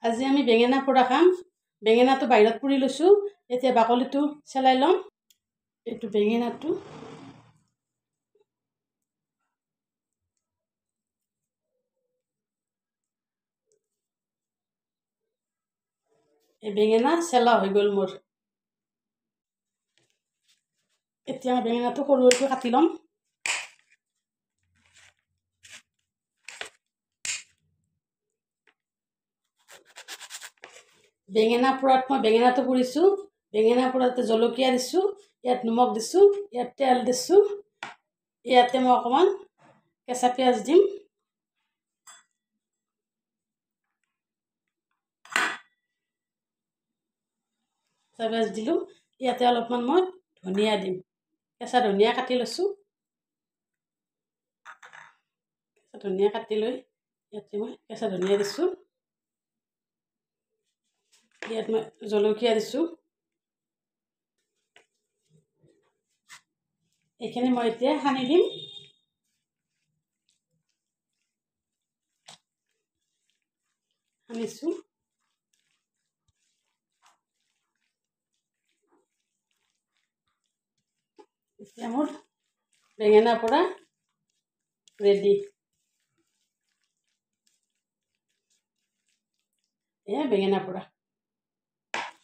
আজি আমি বেঙেনা পোৰা খাম। বেঙেনাটো বাহিৰত পুৰি লৈছোঁ। এতিয়া বাকলিটো চেলাই ল'ম। এইটো বেঙেনাটো এই বেঙেনা চেলা হৈ গ'ল মোৰ। এতিয়া বেঙেনাটো সৰুকৈ কাটি ল'ম। বেঙেনা পোৰাত মই বেঙেনাটো পুৰিছোঁ। বেঙেনা পোৰাতে জলকীয়া দিছোঁ, ইয়াত নিমখ দিছোঁ, ইয়াত তেল দিছোঁ, ইয়াতে মই অকণমান কেঁচা পিঁয়াজ দিম। কেঁচা পিঁয়াজ দিলোঁ। ইয়াতে অলপমান মই ধনিয়া দিম। কেঁচা ধনিয়া কাটি লৈছোঁ। কেঁচা ধনিয়া কাটি লৈ ইয়াতে মই কেঁচা ধনিয়া দিছোঁ। ইয়াত মই জলকীয়া দিছোঁ। এইখিনি মই এতিয়া সানি দিম। সানিছোঁ। এতিয়া মোৰ বেঙেনা পোৰা ৰেডি। এয়া বেঙেনা পোৰা।